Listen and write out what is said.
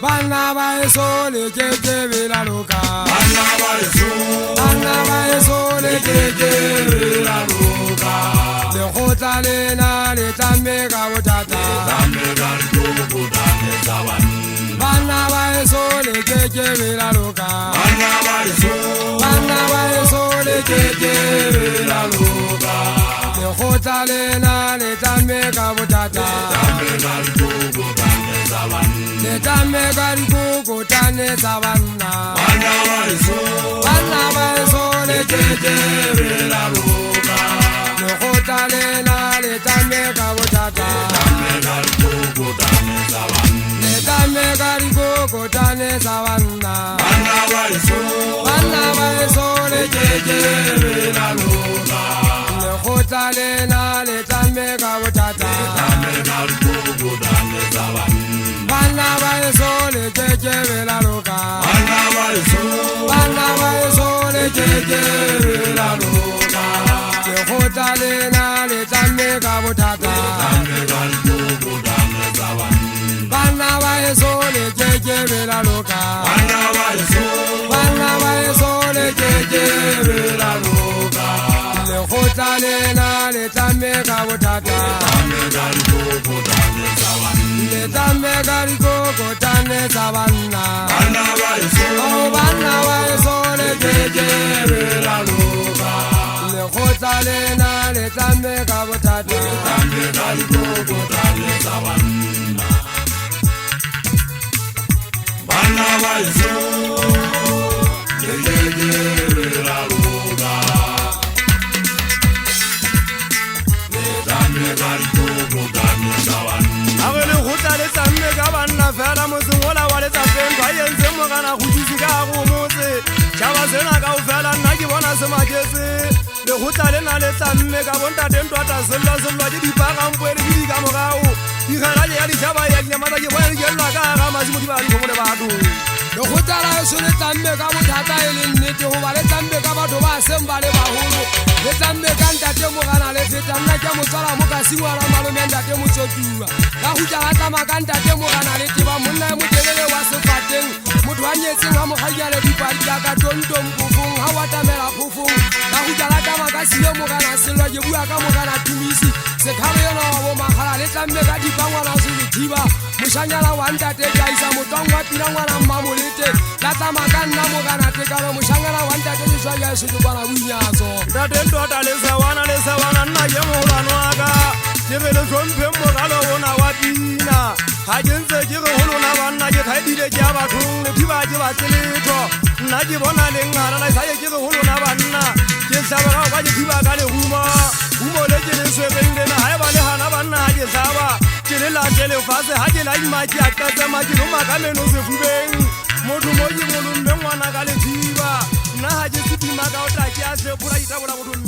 Bana ba eso le ke vela loka. Bana ba eso le ke vela loka. Le khotla lena le tlameka botata. Bana ba eso le ke vela loka. Bana ba eso le ke vela loka. Le khotla lena le tlameka botata. Le tlameka dikoko tane tsa banna. Bana ba eso le ke vela loka. Le khotla lena le tlameka botata. Le tlameka dikoko tane tsa banna. Bana ba eso le ke vela loka. Le khotla lena le tlameka botata. Bana ba eso le ke vela loka. Bana ba eso le ke vela loka. Le khotla lena le tlameka botata. Bana ba eso le ke vela loka. Bana ba eso le ke vela loka. Le khotla lena le tlameka botata. Le tlameka dikoko tane tsa banna. Oh bana ba eso le ke vela loka. Le khotla lena le tlameka botata. Bana ba eso le ke vela loka. Le tlameka dikoko tane tsa banna. Agele khotla le tlameka banna fela mosengola wa letsapeng ba yentse mogana go ditsi ka go motse. Tšhaba sena ka o fela nna ke bona se maketse. Le khotla le na le tlameka bontate ntwata selwa ke dipagampoele ke di ka morao. Digaraje ya ditšhaba ya nyamata ke bona ke nna ka ga masimo di ba di gomole batho. Le khotla la eso le tlameka bothata e le nnete goba le tlameka batho ba seng ba le baholo. Le tlameka ntate mogana le feta nna ke motswala mo ka singwana malome ntate motsotuwa. Ka hutla ga tsamaka ntate mogana le teba monna e motelele wa sefateng. Motho a nyetseng ga mogadi le dipadi jaaka tontom phofong ga wa tamela phofong. Ka hutla ga tsamaka sile mogana selwa ke bua ka mogana tumisi. Sekhare yona wa bo magala le tlameka dipangwana se le thiba. Moshanyala wa ntate jaisa motwang wa pila ngwana mmamolete. La tsamaka nna mogana tekalo moshanyala wa ntate le shwa ya se ke bana bunyatso. Ntate ntwata le sawana nna ke mogolano wa ka. Ke be le tlhomphe mogalo ona wa pina. Ga ke ntse ke re go lona banna ke kgaedile ke ya bathong le thiba ke batle letho. Nna ke bona le ngara la isaye ke re go lona banna. Ke tlhabega kwa ke thiba ka lehumo. Humo le ke le swebeng lena ga e ba le gana banna ga ke tlhaba. Ke le late lefatshe ga ke la imaki a qatsama ke loma ka meno sefubeng. Motho mo ke molombe ngwana ka lethiba. Nna ga ke setima ka o tla ke a sephola itabola botho.